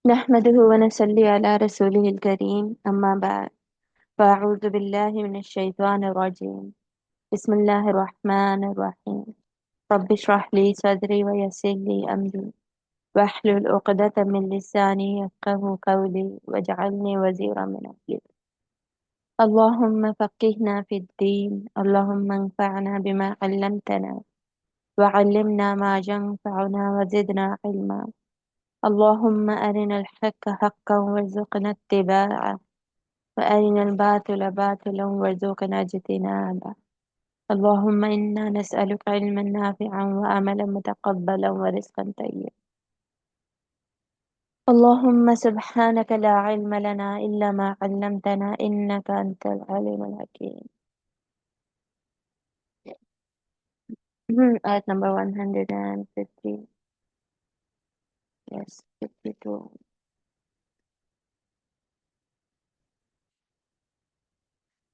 نحمده ونصلي على رسوله الكريم أما بعد فأعوذ بالله من الشيطان الرجيم بسم الله الرحمن الرحيم رب اشرح لي صدري ويسر لي أمري واحلل عقدة من لساني يفقه قولي واجعلني وزيرا من أهلي اللهم فقهنا في الدين اللهم انفعنا بما علمتنا وعلمنا ما ينفعنا وزدنا علما اللهم أرنا الحق حقا وارزقنا اتباعه وأرنا الباطل باطلا وارزقنا اجتنابه اللهم إنا نسألك علما نافعا وعملا متقبلا ورزقا طيبا اللهم سبحانك لا علم لنا إلا ما علمتنا إنك أنت العليم الحكيم. Ayat number 150. Yes, 52.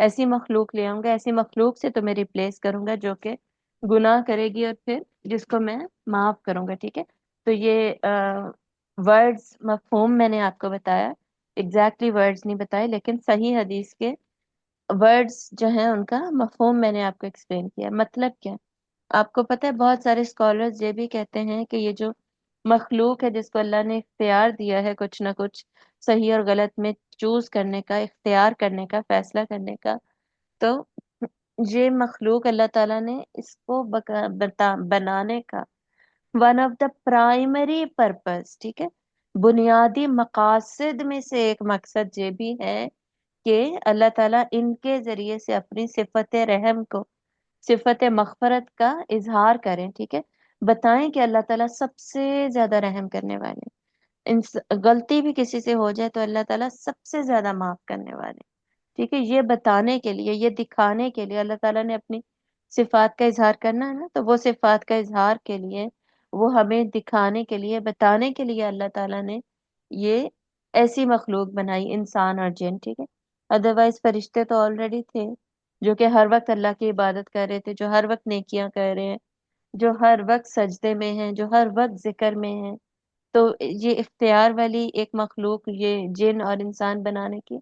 ایسی مخلوق لے آؤں گا، ایسی مخلوق سے تمہیں ریپلیس کروں گا جو کہ گناہ کرے گی اور پھر جس کو میں معاف کروں گا، ٹھیک ہے؟ تو یہ ورڈز مفہوم میں نے آپ کو بتایا، ایگزیکٹلی ورڈز نہیں بتائے، لیکن صحیح حدیث کے ورڈز جو ہیں ان کا مفہوم میں نے آپ کو ایکسپلین کیا۔ مطلب کیا؟ آپ کو پتہ ہے بہت سارے اسکالرز یہ بھی کہتے ہیں کہ یہ جو مخلوق ہے جس کو اللہ نے اختیار دیا ہے کچھ نہ کچھ صحیح اور غلط میں چوز کرنے کا، اختیار کرنے کا، فیصلہ کرنے کا، تو یہ مخلوق اللہ تعالیٰ نے اس کو بنانے کا one of the primary purpose, ٹھیک ہے، بنیادی مقاصد میں سے ایک مقصد یہ بھی ہے کہ اللہ تعالیٰ ان کے ذریعے سے اپنی صفت رحم کو، صفت مغفرت کا اظہار کریں، ٹھیک ہے؟ بتائیں کہ اللہ تعالیٰ سب سے زیادہ رحم کرنے والے، غلطی بھی کسی سے ہو جائے تو اللہ تعالیٰ سب سے زیادہ معاف کرنے والے، ٹھیک ہے؟ یہ بتانے کے لیے، یہ دکھانے کے لیے اللہ تعالیٰ نے اپنی صفات کا اظہار کرنا ہے نا، تو وہ صفات کا اظہار کے لیے، وہ ہمیں دکھانے کے لیے، بتانے کے لیے اللہ تعالیٰ نے یہ ایسی مخلوق بنائی، انسان اور جن، ٹھیک ہے؟ ادروائز فرشتے تو آلریڈی تھے جو کہ ہر وقت اللہ کی عبادت کر رہے تھے، جو ہر وقت نیکیاں کر رہے ہیں، جو ہر وقت سجدے میں ہیں، جو ہر وقت ذکر میں ہیں۔ تو یہ اختیار والی ایک مخلوق، یہ جن اور انسان بنانے کی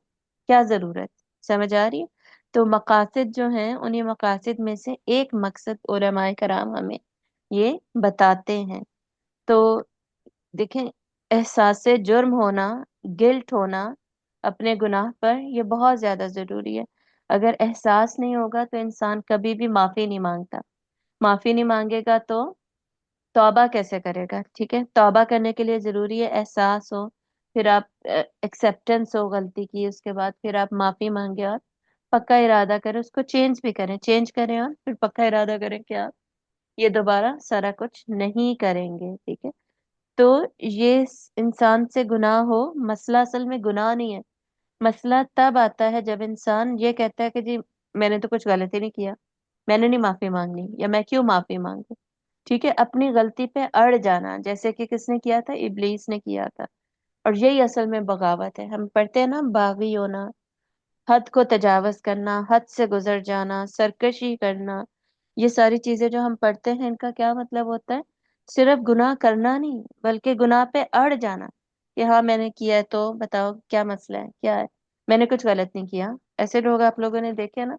کیا ضرورت؟ سمجھ آ رہی ہے؟ تو مقاصد جو ہیں، انہیں مقاصد میں سے ایک مقصد علماء کرام ہمیں یہ بتاتے ہیں۔ تو دیکھیں، احساس جرم ہونا، گلٹ ہونا اپنے گناہ پر، یہ بہت زیادہ ضروری ہے۔ اگر احساس نہیں ہوگا تو انسان کبھی بھی معافی نہیں مانگتا، معافی نہیں مانگے گا تو توبہ کیسے کرے گا؟ ٹھیک ہے، توبہ کرنے کے لیے ضروری ہے احساس ہو، پھر آپ ایکسیپٹنس ہو غلطی کی، اس کے بعد پھر آپ معافی مانگے اور پکا ارادہ کریں، اس کو چینج بھی کریں، چینج کریں اور پھر پکا ارادہ کریں کہ آپ یہ دوبارہ سارا کچھ نہیں کریں گے، ٹھیک ہے؟ تو یہ انسان سے گناہ ہو، مسئلہ اصل میں گناہ نہیں ہے، مسئلہ تب آتا ہے جب انسان یہ کہتا ہے کہ جی میں نے تو کچھ غلطی نہیں کیا، میں نے نہیں معافی مانگنی، یا میں کیوں معافی مانگوں، ٹھیک ہے؟ اپنی غلطی پہ اڑ جانا، جیسے کہ کس نے کیا تھا؟ ابلیس نے کیا تھا، اور یہی اصل میں بغاوت ہے۔ ہم پڑھتے ہیں نا، باغی ہونا، حد کو تجاوز کرنا، حد سے گزر جانا، سرکشی کرنا، یہ ساری چیزیں جو ہم پڑھتے ہیں ان کا کیا مطلب ہوتا ہے؟ صرف گناہ کرنا نہیں، بلکہ گناہ پہ اڑ جانا کہ ہاں میں نے کیا ہے، تو بتاؤ کیا مسئلہ ہے، کیا ہے، میں نے کچھ غلط نہیں کیا۔ ایسے لوگ آپ لوگوں نے دیکھے نا،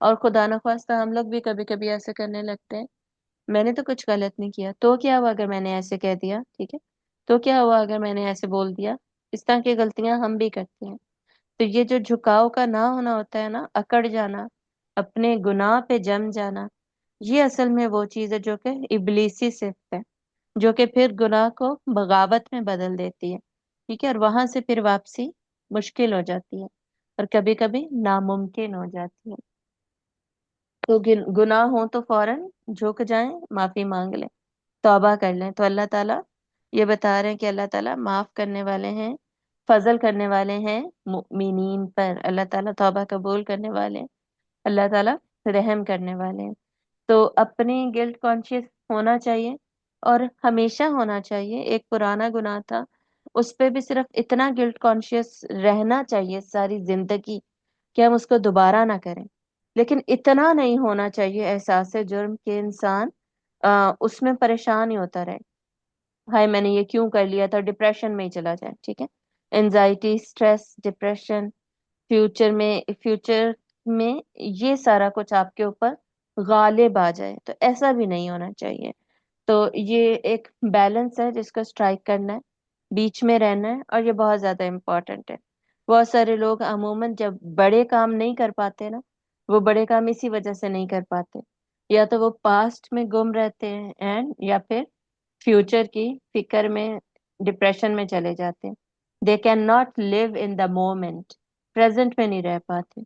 اور خدا نخواستہ ہم لوگ بھی کبھی کبھی ایسے کرنے لگتے ہیں، میں نے تو کچھ غلط نہیں کیا، تو کیا ہوا اگر میں نے ایسے کہہ دیا، ٹھیک ہے؟ تو کیا ہوا اگر میں نے ایسے بول دیا؟ اس طرح کی غلطیاں ہم بھی کرتے ہیں۔ تو یہ جو جھکاؤ کا نہ ہونا ہوتا ہے نا، اکڑ جانا، اپنے گناہ پہ جم جانا، یہ اصل میں وہ چیز ہے جو کہ ابلیسی صفت ہے، جو کہ پھر گناہ کو بغاوت میں بدل دیتی ہے، ٹھیک ہے؟ اور وہاں سے پھر واپسی مشکل ہو جاتی ہے اور کبھی کبھی ناممکن ہو جاتی ہے۔ تو گناہ ہو تو فوراً جھک جائیں، معافی مانگ لیں، توبہ کر لیں۔ تو اللہ تعالیٰ یہ بتا رہے ہیں کہ اللہ تعالیٰ معاف کرنے والے ہیں، فضل کرنے والے ہیں مؤمنین پر، اللہ تعالیٰ توبہ قبول کرنے والے ہیں، اللہ تعالیٰ رحم کرنے والے ہیں۔ تو اپنی گلٹ کانشیس ہونا چاہیے، اور ہمیشہ ہونا چاہیے۔ ایک پرانا گناہ تھا، اس پہ بھی صرف اتنا گلٹ کانشیس رہنا چاہیے ساری زندگی کہ ہم اس کو دوبارہ نہ کریں، لیکن اتنا نہیں ہونا چاہیے احساس جرم کہ انسان اس میں پریشان ہی ہوتا رہے، ہائے میں نے یہ کیوں کر لیا تھا، ڈپریشن میں ہی چلا جائے، ٹھیک ہے؟ انزائٹی، اسٹریس، ڈپریشن، فیوچر میں یہ سارا کچھ آپ کے اوپر غالب آ جائے، تو ایسا بھی نہیں ہونا چاہیے۔ تو یہ ایک بیلنس ہے جس کو اسٹرائک کرنا ہے، بیچ میں رہنا ہے، اور یہ بہت زیادہ امپورٹنٹ ہے۔ بہت سارے لوگ عموماً جب بڑے کام نہیں کر پاتے نا، وہ بڑے کام اسی وجہ سے نہیں کر پاتے، یا تو وہ پاسٹ میں گم رہتے ہیں یا پھر فیوچر کی فکر میں، ڈپریشن میں چلے جاتے ہیں۔ They can not live in the moment, present میں نہیں رہ پاتے۔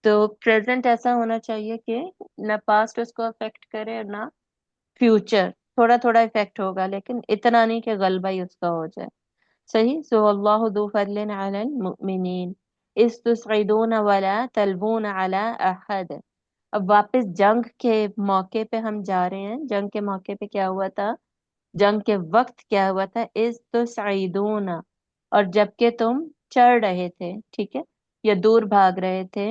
تو پریزنٹ ایسا ہونا چاہیے کہ نہ پاسٹ اس کو افیکٹ کرے اور نہ فیوچر، تھوڑا تھوڑا افیکٹ ہوگا لیکن اتنا نہیں کہ غلبہ ہی اس کا ہو جائے۔ صحیح؟ سو اللہ ذو فضل علی المؤمنین اذ تسعدون ولا تلبون علی احد۔ اب واپس جنگ کے موقع پہ ہم جا رہے ہیں۔ جنگ کے موقع پہ کیا ہوا تھا؟ جنگ کے وقت کیا ہوا تھا؟ اذ تسعدون، اور جب کہ تم چڑھ رہے تھے، ٹھیک ہے، یا دور بھاگ رہے تھے،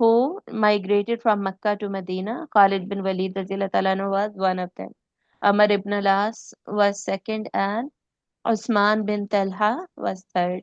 who migrated from Mecca to Medina. Khalid bin Walid radhiyallahu ta'ala anhu was one of them. Amr ibn al-As was second, and Usman bin Talha was third.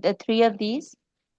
the three of these,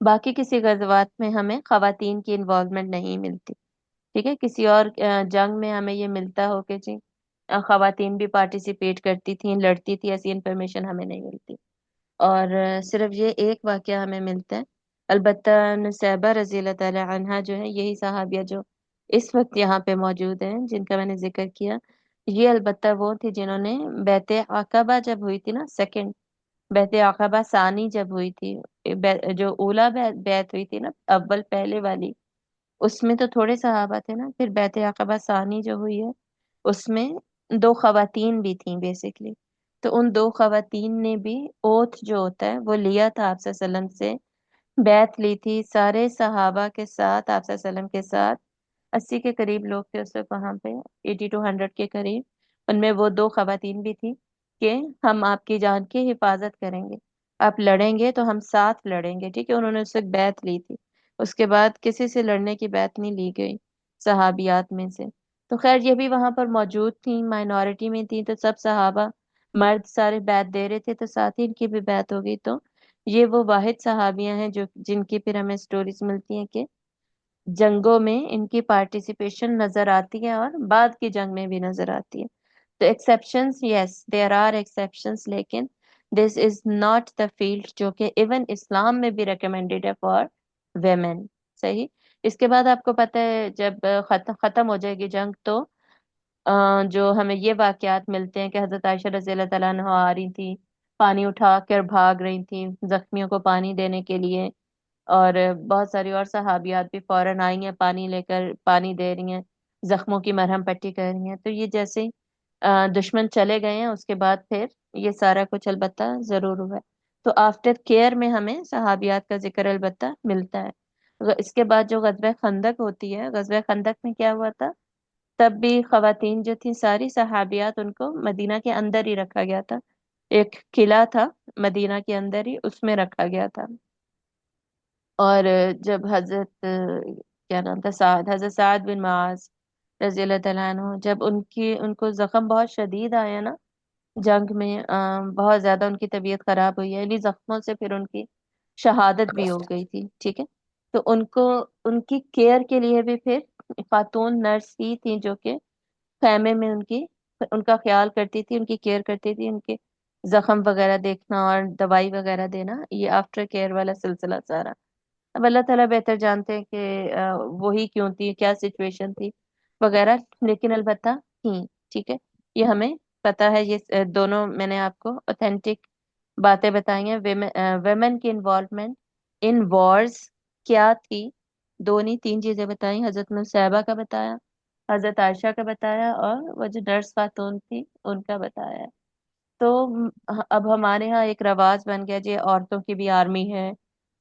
باقی کسی غزوات میں ہمیں خواتین کی involvement نہیں ملتی، ٹھیک ہے، کسی اور جنگ میں ہمیں یہ ملتا ہو کہ جی خواتین بھی پارٹیسپیٹ کرتی تھیں، لڑتی تھی، ایسی انفارمیشن ہمیں نہیں ملتی۔ اور صرف یہ ایک واقعہ ہمیں ملتا ہے، البتہ نصیبہ رضی اللہ تعالی عنہا جو ہے، یہی صحابیہ جو اس وقت یہاں پہ موجود ہیں جن کا میں نے ذکر کیا، یہ البتہ وہ تھی جنہوں نے بیعت عقبہ جب ہوئی تھی نا، سیکنڈ بیعت عقبہ ثانی جب ہوئی تھی، جو اولا بیعت ہوئی تھی نا، اول پہلے والی، اس میں تو تھوڑے صحابہ تھے نا، پھر بیعت عقبہ ثانی جو ہوئی ہے اس میں دو خواتین بھی تھیں بیسکلی، تو ان دو خواتین نے بھی اوتھ جو ہوتا ہے وہ لیا تھا آپ صلی اللہ علیہ وسلم سے، بیعت لی تھی سارے صحابہ کے ساتھ، آپ صلی اللہ علیہ وسلم کے ساتھ، 80 کے قریب لوگ تھے اس وقت وہاں پہ، 80 to 100 کے قریب، ان میں وہ دو خواتین بھی تھی کہ ہم آپ کی جان کی حفاظت کریں گے، آپ لڑیں گے تو ہم ساتھ لڑیں گے، ٹھیک ہے، انہوں نے اس وقت بیعت لی تھی، اس کے بعد کسی سے لڑنے کی بیعت نہیں لی گئی صحابیات میں سے۔ تو خیر یہ بھی وہاں پر موجود تھیں، مائنورٹی میں تھیں، تو سب صحابہ مرد سارے بیعت دے رہے تھے، تو ساتھ ہی ان کی بھی بیعت ہو گئی، تو یہ وہ واحد صحابیاں ہیں جو جن کی پھر ہمیں سٹوریز ملتی ہیں کہ جنگوں میں ان کی پارٹیسپیشن نظر آتی ہے اور بعد کی جنگ میں بھی نظر آتی ہے۔ تو exceptions yes there are exceptions, لیکن this is not the field جو کہ ایون اسلام میں بھی ریکمینڈیڈ ہے فار ویمن، صحیح۔ اس کے بعد آپ کو پتہ ہے جب ختم ہو جائے گی جنگ تو جو ہمیں یہ واقعات ملتے ہیں کہ حضرت عائشہ رضی اللہ تعالیٰ عنہ آ رہی تھی، پانی اٹھا کر بھاگ رہی تھی زخمیوں کو پانی دینے کے لیے، اور بہت ساری اور صحابیات بھی فوراً آئی ہیں، پانی لے کر پانی دے رہی ہیں، زخموں کی مرہم پٹی کر رہی ہیں۔ تو یہ جیسے ہی دشمن چلے گئے ہیں اس کے بعد پھر یہ سارا کچھ البتہ ضرور ہوا ہے۔ تو آفٹر کیئر میں ہمیں صحابیات کا ذکر البتہ ملتا ہے۔ اس کے بعد جو غزوہ خندق ہوتی ہے، غزوہ خندق میں کیا ہوا تھا، تب بھی خواتین جو تھیں ساری صحابیات ان کو مدینہ کے اندر ہی رکھا گیا تھا، ایک قلعہ تھا مدینہ کے اندر ہی، اس میں رکھا گیا تھا۔ اور جب حضرت کیا نام تھا، حضرت سعد بن معاذ رضی اللہ تعالیٰ عنہ، جب ان کو زخم بہت شدید آیا نا جنگ میں، بہت زیادہ ان کی طبیعت خراب ہوئی ہے، انہیں زخموں سے پھر ان کی شہادت بھی ہو گئی تھی، ٹھیک ہے، تو ان کو ان کی کیئر کے لیے بھی پھر خاتون نرس ہی تھیں جو کہ خیمے میں ان کا خیال کرتی تھی، ان کی کیئر کرتی تھی، ان کے زخم وغیرہ دیکھنا اور دوائی وغیرہ دینا، یہ آفٹر کیئر والا سلسلہ سارا۔ اب اللہ تعالیٰ بہتر جانتے ہیں کہ وہی کیوں تھی، کیا سچویشن تھی وغیرہ، لیکن البتہ تھیں، ٹھیک ہے، یہ ہمیں پتا ہے، یہ دونوں میں نے آپ کو اوتھینٹک باتیں بتائی ہیں۔ ویمن کی انوالومنٹ ان وارز کیا تھی، دو نہیں تین چیزیں بتائیں، حضرت نصیبہ کا بتایا، حضرت عائشہ کا بتایا، اور وہ جو نرس خاتون تھی ان کا بتایا ہے۔ تو اب ہمارے ہاں ایک رواج بن گیا جی عورتوں کی بھی آرمی ہے،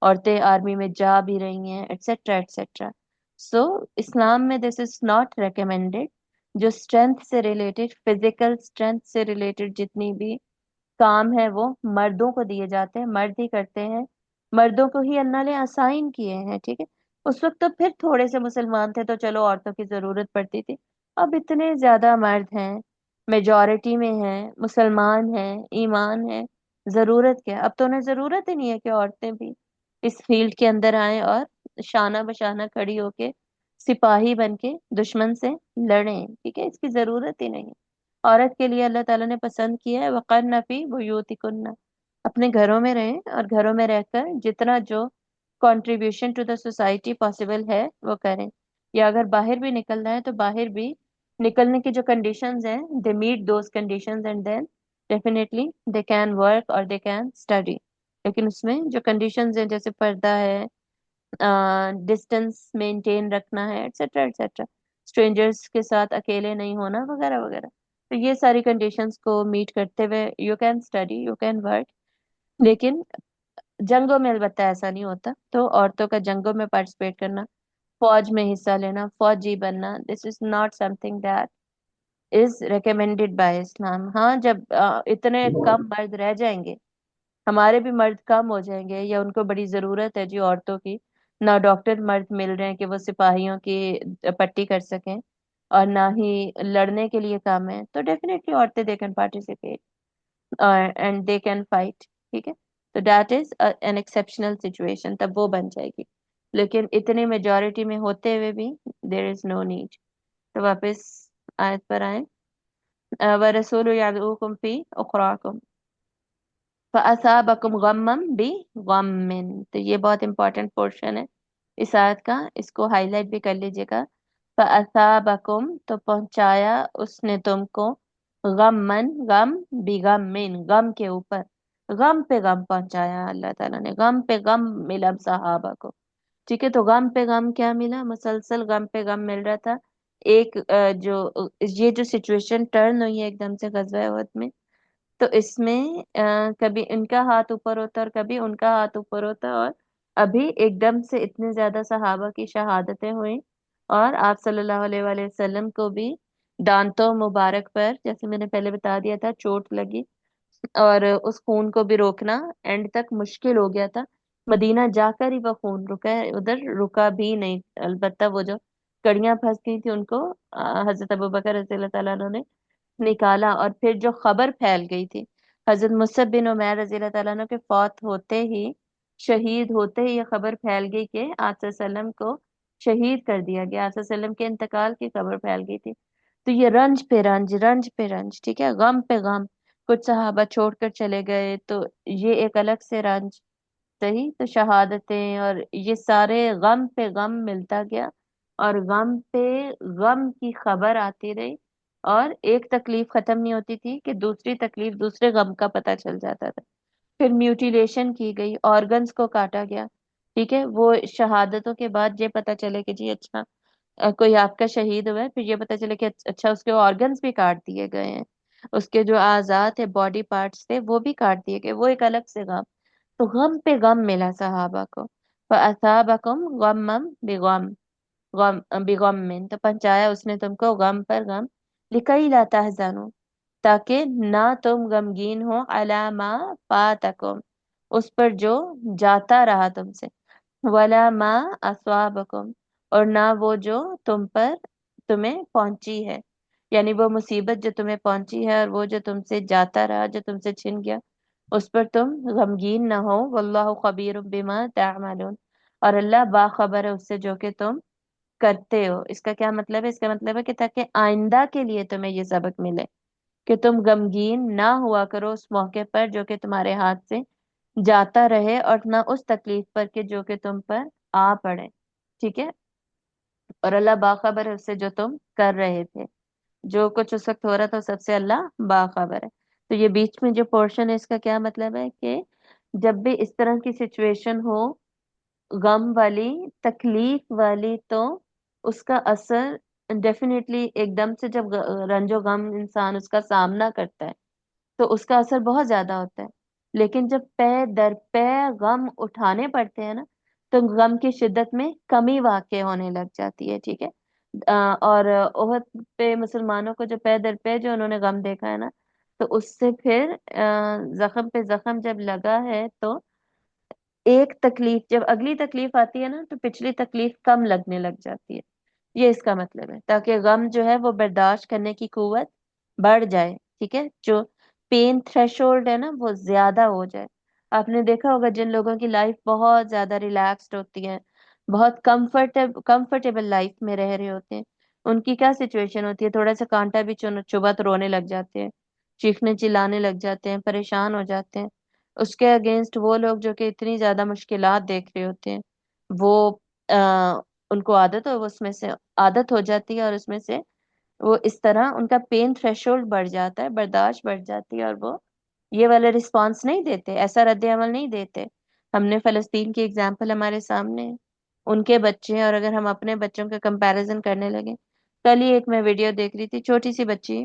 عورتیں آرمی میں جا بھی رہی ہیں، ایٹسٹرا ایٹسٹرا۔ سو اسلام میں دس از ناٹ ریکمینڈیڈ۔ جو اسٹرینتھ سے ریلیٹڈ، فزیکل اسٹرینتھ سے ریلیٹڈ جتنی بھی کام ہے وہ مردوں کو دیے جاتے ہیں، مرد ہی کرتے ہیں، مردوں کو ہی اللہ نے اسائن کیے ہیں، ٹھیک ہے۔ اس وقت تو پھر تھوڑے سے مسلمان تھے تو چلو عورتوں کی ضرورت پڑتی تھی، اب اتنے زیادہ مرد ہیں، میجورٹی میں ہیں، مسلمان ہیں، ایمان ہے، ضرورت کیا، اب تو انہیں ضرورت ہی نہیں ہے کہ عورتیں بھی اس فیلڈ کے اندر آئیں اور شانہ بشانہ کھڑی ہو کے سپاہی بن کے دشمن سے لڑیں، ٹھیک ہے، اس کی ضرورت ہی نہیں۔ عورت کے لیے اللہ تعالیٰ نے پسند کیا ہے وقرن فی بیوتکن، اپنے گھروں میں رہیں اور گھروں میں رہ کر جتنا جو contribution to the society possible ہے وہ کریں، یا اگر باہر بھی نکلنا ہے تو باہر بھی نکلنے کی جو کنڈیشنز ہیں، they meet those conditions and then definitely they can work اور دے کین اسٹڈی، لیکن اس میں جو کنڈیشنز ہیں جیسے پردہ ہے، ڈسٹینس مینٹین رکھنا ہے، ایٹسٹرا ایٹسٹرا، اسٹرینجرس کے ساتھ اکیلے نہیں ہونا وغیرہ وغیرہ، تو یہ ساری کنڈیشنز کو میٹ کرتے ہوئے you can study, you can work, لیکن جنگوں میں البتہ ایسا نہیں ہوتا۔ تو عورتوں کا جنگوں میں پارٹیسپیٹ کرنا، فوج میں حصہ لینا، فوجی بننا، this is not something that is recommended by Islam. ہاں جب اتنے کم مرد رہ جائیں گے، ہمارے بھی مرد کم ہو جائیں گے، یا ان کو بڑی ضرورت ہے جی عورتوں کی، نہ ڈاکٹر مرد مل رہے ہیں کہ وہ سپاہیوں کی پٹی کر سکیں، اور نہ ہی لڑنے کے لیے کام ہے، تو ڈیفینیٹلی عورتیں they can participate and they can fight, ٹھیک ہے۔ تو that is an exceptional situation, تب وہ بن جائے گی، لیکن اتنے میجورٹی میں ہوتے ہوئے بھی دیر از نو نیڈ. تو واپس آیت پر آئیں. وَرَسُولُ يَدْعُوكُمْ فِي أُخْرَاكُمْ فَأَصَابَكُمْ غَمًّا بِغَمٍّ. تو یہ بہت امپورٹنٹ پورشن ہے اس آیت کا، اس کو ہائی لائٹ بھی کر لیجیے گا. فَأَصَابَكُمْ تو پہنچایا اس نے تم کو، غمن غم، بغمٍ غم کے اوپر، غم پہ غم پہنچایا اللہ تعالیٰ نے، غم پہ غم ملا صحابہ کو. ٹھیک ہے، تو غم پہ غم کیا ملا؟ مسلسل غم پہ غم مل رہا تھا. ایک یہ جو سچویشن ٹرن ہوئی ہے ایک دم سے غزوہ احد میں، تو اس میں کبھی ان کا ہاتھ اوپر ہوتا اور کبھی ان کا ہاتھ اوپر ہوتا، اور ابھی ایک دم سے اتنے زیادہ صحابہ کی شہادتیں ہوئیں، اور آپ صلی اللہ علیہ وآلہ وسلم کو بھی دانتوں مبارک پر، جیسے میں نے پہلے بتا دیا تھا، چوٹ لگی، اور اس خون کو بھی روکنا اینڈ تک مشکل ہو گیا تھا. مدینہ جا کر ہی وہ خون رکا ہے، ادھر رکا بھی نہیں. البتہ وہ جو کڑیاں پھنس گئی تھی ان کو حضرت ابوبکر رضی اللہ تعالیٰ عنہ نے نکالا، اور پھر جو خبر پھیل گئی تھی حضرت مصعب بن عمیر رضی اللہ تعالیٰ عنہ کے فوت ہوتے ہی، شہید ہوتے ہی، یہ خبر پھیل گئی کہ آپ صلی اللہ علیہ وسلم کو شہید کر دیا گیا، آپ صلی اللہ علیہ وسلم کے انتقال کی خبر پھیل گئی تھی. تو یہ رنج پہ رنج، رنج پہ رنج، ٹھیک ہے، غم پہ غم، کچھ صحابہ چھوڑ کر چلے گئے تو یہ ایک الگ سے رنج. صحیح، تو شہادتیں اور یہ سارے غم پہ غم ملتا گیا، اور غم پہ غم کی خبر آتی رہی، اور ایک تکلیف ختم نہیں ہوتی تھی کہ دوسری تکلیف، دوسرے غم کا پتہ چل جاتا تھا. پھر میوٹیلیشن کی گئی، آرگنز کو کاٹا گیا. ٹھیک ہے، وہ شہادتوں کے بعد یہ پتہ چلے کہ جی اچھا کوئی آپ کا شہید ہوا ہے، پھر یہ پتہ چلے کہ اچھا اس کے آرگنز بھی کاٹ دیے گئے ہیں، اس کے جو اعضاء تھے، باڈی پارٹس تھے، وہ بھی کاٹ دیے گئے، وہ ایک الگ سے غم. تو غم پہ غم ملا صحابہ کو. فَأَصَابَكُمْ غَمًّا بِغَمٍّ، غم بغم، تو پہنچایا اس نے تم کو غم پر غم. لِكَيْ لَا تَحْزَنُوا، تاکہ نہ تم غمگین ہو، عَلَى مَا فَاتَكُمْ، اس پر جو جاتا رہا تم سے، وَلَا مَا أَصَابَكُمْ، اور نہ وہ جو تمہیں پہنچی ہے، یعنی وہ مصیبت جو تمہیں پہنچی ہے اور وہ جو تم سے جاتا رہا، جو تم سے چھن گیا، اس پر تم غمگین نہ ہو. واللہ خبیر بما تعملون، اور اللہ باخبر ہے اس سے جو کہ تم کرتے ہو. اس کا کیا مطلب ہے؟ اس کا مطلب ہے کہ تاکہ آئندہ کے لیے تمہیں یہ سبق ملے کہ تم غمگین نہ ہوا کرو اس موقع پر جو کہ تمہارے ہاتھ سے جاتا رہے، اور نہ اس تکلیف پر کہ جو کہ تم پر آ پڑے. ٹھیک ہے، اور اللہ باخبر ہے اس سے جو تم کر رہے تھے، جو کچھ اس وقت ہو رہا تھا سب سے اللہ باخبر ہے. تو یہ بیچ میں جو پورشن ہے اس کا کیا مطلب ہے کہ جب بھی اس طرح کی سچویشن ہو، غم والی، تکلیف والی، تو اس کا اثر ڈیفینیٹلی ایک دم سے جب رنج و غم انسان اس کا سامنا کرتا ہے تو اس کا اثر بہت زیادہ ہوتا ہے. لیکن جب پے در پے غم اٹھانے پڑتے ہیں نا، تو غم کی شدت میں کمی واقع ہونے لگ جاتی ہے. ٹھیک ہے، اور احد پہ مسلمانوں کو جو پے در پے جو انہوں نے غم دیکھا ہے نا، تو اس سے پھر زخم پہ زخم جب لگا ہے تو ایک تکلیف جب اگلی تکلیف آتی ہے نا تو پچھلی تکلیف کم لگنے لگ جاتی ہے. یہ اس کا مطلب ہے، تاکہ غم جو ہے وہ برداشت کرنے کی قوت بڑھ جائے. ٹھیک ہے، جو پین تھریشولڈ ہے نا وہ زیادہ ہو جائے. آپ نے دیکھا ہوگا جن لوگوں کی لائف بہت زیادہ ریلیکسڈ ہوتی ہے، بہت کمفرٹیبل لائف میں رہ رہے ہوتے ہیں، ان کی کیا سچویشن ہوتی ہے؟ تھوڑا سا کانٹا بھی چبھا تو رونے لگ جاتے ہیں، چیخنے چلانے لگ جاتے ہیں، پریشان ہو جاتے ہیں. اس کے اگینسٹ وہ لوگ جو کہ اتنی زیادہ مشکلات دیکھ رہے ہوتے ہیں، وہ ان کو اس میں سے عادت ہو جاتی ہے، اور اس میں سے وہ اس طرح ان کا پین تھریشولڈ بڑھ جاتا ہے، برداشت بڑھ جاتی ہے، اور وہ یہ والا رسپانس نہیں دیتے، ایسا رد عمل نہیں دیتے. ہم نے فلسطین کی اگزامپل ہمارے سامنے ہے، ان کے بچے ہیں، اور اگر ہم اپنے بچوں کا کمپیریزن کرنے لگے، کل ہی ایک میں ویڈیو دیکھ رہی تھی، چھوٹی سی بچی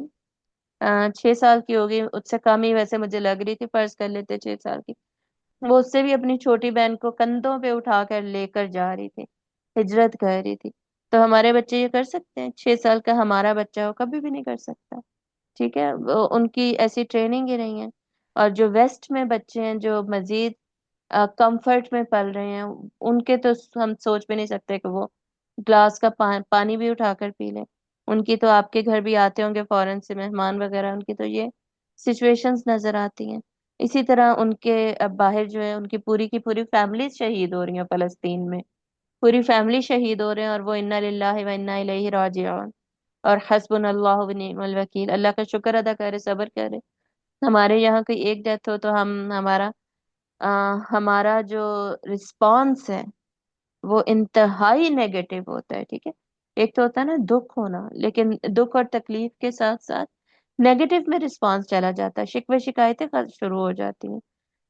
6 سال کی ہوگی، اس سے کم ہی ویسے مجھے لگ رہی تھی، فرض کر لیتے 6 سال کی، وہ اس سے بھی اپنی چھوٹی بہن کو کندھوں پہ اٹھا کر لے کر جا رہی تھی، ہجرت کر رہی تھی. تو ہمارے بچے یہ کر سکتے ہیں؟ 6 سال کا ہمارا بچہ ہو کبھی بھی نہیں کر سکتا. ٹھیک ہے، ان کی ایسی ٹریننگ ہی نہیں ہے. اور جو ویسٹ میں بچے ہیں جو مزید کمفرٹ میں پل رہے ہیں، ان کے تو ہم سوچ بھی نہیں سکتے کہ وہ گلاس کا پانی بھی اٹھا کر پی لیں. ان کی تو آپ کے گھر بھی آتے ہوں گے فورن سے مہمان وغیرہ، ان کی تو یہ سچویشنز نظر آتی ہیں. اسی طرح ان کے اب باہر جو ہے ان کی پوری فیملی شہید ہو رہی ہیں فلسطین میں، پوری فیملی شہید ہو رہے ہیں، اور وہ انا للہ و انا الیہ راجعون، اور حسبنا اللہ و نعم الوکیل، اللہ کا شکر ادا کرے، صبر کرے۔ ہمارے یہاں کوئی ایک ڈیتھ ہو تو ہمارا جو رسپانس ہے وہ انتہائی نیگیٹو ہوتا ہے، ٹھیک ہے۔ ایک تو ہوتا ہے نا دکھ ہونا، لیکن دکھ اور تکلیف کے ساتھ ساتھ نیگیٹو میں رسپانس چلا جاتا ہے، شکوے شکایتیں شروع ہو جاتی ہیں،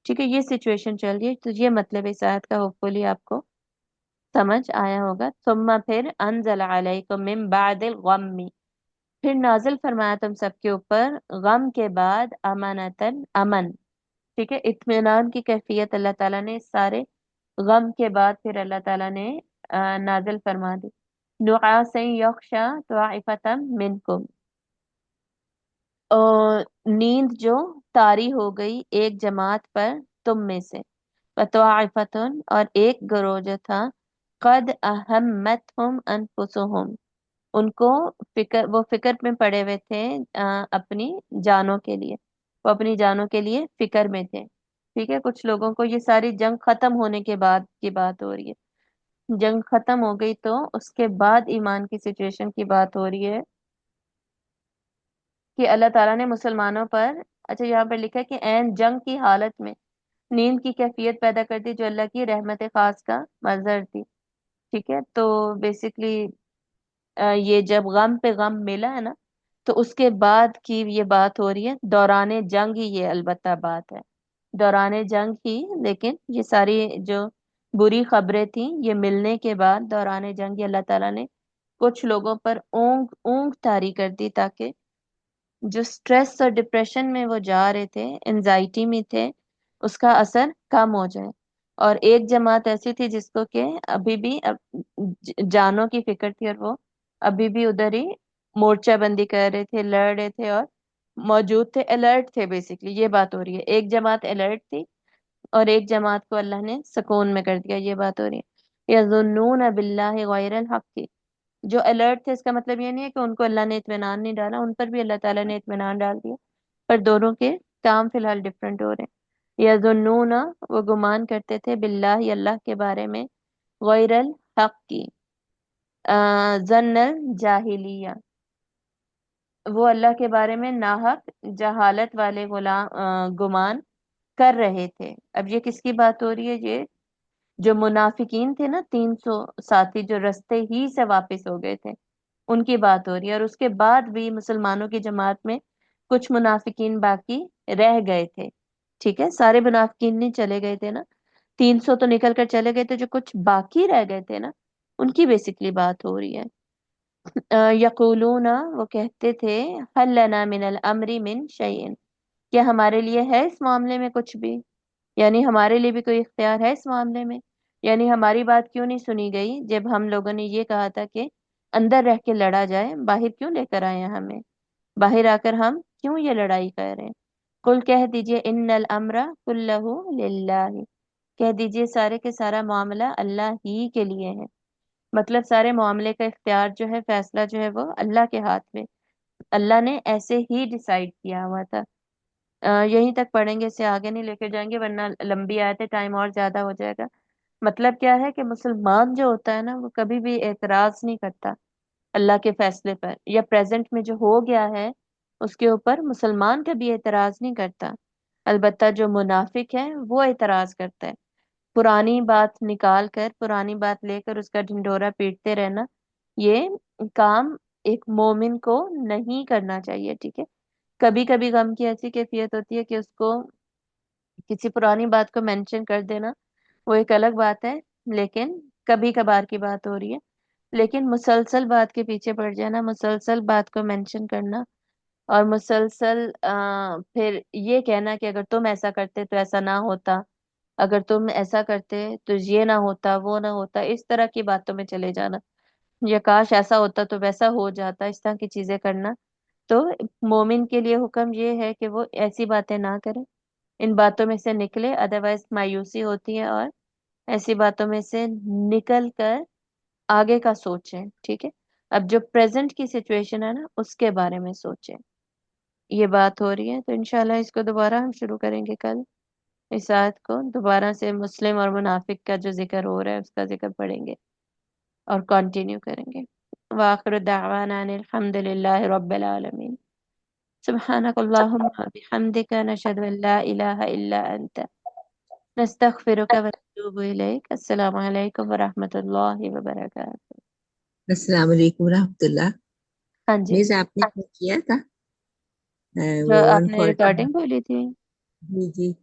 ٹھیک ہے۔ یہ سچویشن چل رہی ہے، تو یہ مطلب اس آیت کا ہوپ فلی آپ کو سمجھ آیا ہوگا۔ ثم پھر انزل علیکم من بعد الغم، پھر نازل فرمایا تم سب کے اوپر غم کے بعد امانتن، امن، ٹھیک ہے، اطمینان کی کیفیت اللہ تعالیٰ نے اس سارے غم کے بعد پھر اللہ تعالیٰ نے نازل فرما دی۔ نعاسا یغشا طائفة منکم، اور نیند جو طاری ہو گئی ایک جماعت پر تم میں سے، وطائفتن، اور ایک گروہ جو تھا، قد اہمتہم انفسہم، ان کو وہ فکر میں پڑے ہوئے تھے اپنی جانوں کے لیے، وہ اپنی جانوں کے لیے فکر میں تھے، ٹھیک ہے۔ کچھ لوگوں کو، یہ ساری جنگ ختم ہونے کے بعد کی بات ہو رہی ہے، جنگ ختم ہو گئی تو اس کے بعد ایمان کی سچویشن کی بات ہو رہی ہے کہ اللہ تعالیٰ نے مسلمانوں پر، اچھا یہاں پر لکھا ہے کہ عین جنگ کی حالت میں نیند کی کیفیت پیدا کر دی جو اللہ کی رحمت خاص کا مظہر تھی، ٹھیک ہے۔ تو بیسکلی یہ جب غم پہ غم ملا ہے نا، تو اس کے بعد کی یہ بات ہو رہی ہے، دوران جنگ ہی یہ البتہ بات ہے، دوران جنگ ہی، لیکن یہ ساری جو بری خبریں تھیں یہ ملنے کے بعد دوران جنگ ہی اللہ تعالیٰ نے کچھ لوگوں پر اونگ اونگ طاری کر دی، تاکہ جو سٹریس اور ڈپریشن میں وہ جا رہے تھے، انزائٹی میں تھے، اس کا اثر کم ہو جائے۔ اور ایک جماعت ایسی تھی جس کو کہ ابھی بھی جانوں کی فکر تھی، اور وہ ابھی بھی ادھر ہی مورچہ بندی کر رہے تھے، لڑ رہے تھے اور موجود تھے، الرٹ تھے، بیسکلی یہ بات ہو رہی ہے۔ ایک جماعت الرٹ تھی اور ایک جماعت کو اللہ نے سکون میں کر دیا، یہ بات ہو رہی ہے۔ یظنون باللہ غیر الحق، جو الرٹ تھے اس کا مطلب یہ نہیں ہے کہ ان کو اللہ نے اطمینان نہیں ڈالا، ان پر بھی اللہ تعالیٰ نے اطمینان ڈال دیا، پر دونوں کے کام فی الحال ڈفرینٹ ہو رہے ہیں۔ یظنون، وہ گمان کرتے تھے، باللہ، اللہ کے بارے میں، غیر الحق کی، ظن الجاہلیہ، وہ اللہ کے بارے میں ناحق جہالت والے گمان کر رہے تھے۔ اب یہ کس کی بات ہو رہی ہے؟ یہ جو منافقین تھے نا، 300 ساتھی جو رستے ہی سے واپس ہو گئے تھے، ان کی بات ہو رہی ہے۔ اور اس کے بعد بھی مسلمانوں کی جماعت میں کچھ منافقین باقی رہ گئے تھے، ٹھیک ہے، سارے منافقین نہیں چلے گئے تھے نا، 300 تو نکل کر چلے گئے تھے، جو کچھ باقی رہ گئے تھے نا، ان کی بیسکلی بات ہو رہی ہے۔ یقولون، وہ کہتے تھے، حل لنا من الامر من شیء، کیا ہمارے لیے ہے اس معاملے میں کچھ بھی، یعنی ہمارے لیے بھی کوئی اختیار ہے اس معاملے میں، یعنی ہماری بات کیوں نہیں سنی گئی جب ہم لوگوں نے یہ کہا تھا کہ اندر رہ کے لڑا جائے، باہر کیوں لے کر آئے ہیں ہمیں، باہر آ کر ہم کیوں یہ لڑائی کر رہے ہیں۔ قل، کہہ دیجئے، ان الامر کلہ للہ، کہہ دیجئے سارے کے سارا معاملہ اللہ ہی کے لیے ہے، مطلب سارے معاملے کا اختیار جو ہے، فیصلہ جو ہے، وہ اللہ کے ہاتھ میں، اللہ نے ایسے ہی ڈیسائیڈ کیا ہوا تھا۔ یہیں تک پڑھیں گے، اسے آگے نہیں لے کے جائیں گے ورنہ لمبی آیت ہے، ٹائم اور زیادہ ہو جائے گا۔ مطلب کیا ہے کہ مسلمان جو ہوتا ہے نا، وہ کبھی بھی اعتراض نہیں کرتا اللہ کے فیصلے پر، یا پریزنٹ میں جو ہو گیا ہے اس کے اوپر مسلمان کبھی اعتراض نہیں کرتا، البتہ جو منافق ہے وہ اعتراض کرتا ہے۔ پرانی بات نکال کر، پرانی بات لے کر اس کا ڈھنڈورا پیٹتے رہنا، یہ کام ایک مومن کو نہیں کرنا چاہیے، ٹھیک ہے۔ کبھی کبھی غم کی ایسی کیفیت ہوتی ہے کہ اس کو کسی پرانی بات کو مینشن کر دینا وہ ایک الگ بات ہے، لیکن کبھی کبھار کی بات ہو رہی ہے۔ لیکن مسلسل بات کے پیچھے پڑ جانا، مسلسل بات کو مینشن کرنا، اور مسلسل پھر یہ کہنا کہ اگر تم ایسا کرتے تو ایسا نہ ہوتا، اگر تم ایسا کرتے تو یہ نہ ہوتا، وہ نہ ہوتا، اس طرح کی باتوں میں چلے جانا، یا کاش ایسا ہوتا تو ویسا ہو جاتا، اس طرح کی چیزیں کرنا، تو مومن کے لیے حکم یہ ہے کہ وہ ایسی باتیں نہ کرے، ان باتوں میں سے نکلے، ادروائز مایوسی ہوتی ہے، اور ایسی باتوں میں سے نکل کر آگے کا سوچیں، ٹھیک ہے۔ اب جو پریزنٹ کی سچویشن ہے نا، اس کے بارے میں سوچیں، یہ بات ہو رہی ہے، تو انشاءاللہ اس کو دوبارہ ہم شروع کریں گے کل، اس آیت کو دوبارہ سے مسلم اور منافق کا جو ذکر ہو رہا ہے اس کا ذکر پڑھیں گے اور کنٹینیو کریں گے. وآخر دعوانا ان الحمد للہ رب العالمین. سبحانك اللهم وبحمدك نشهد ان لا اله الا انت نستغفرك ونتوب اليك. السلام علیکم ورحمۃ اللہ وبرکاتہ. السلام علیکم ورحمۃ اللہ. ہاں جی، میز آپ نے کیا تھا جو وہ آپ نے 140. ریکارڈنگ بولی تھی. جی جی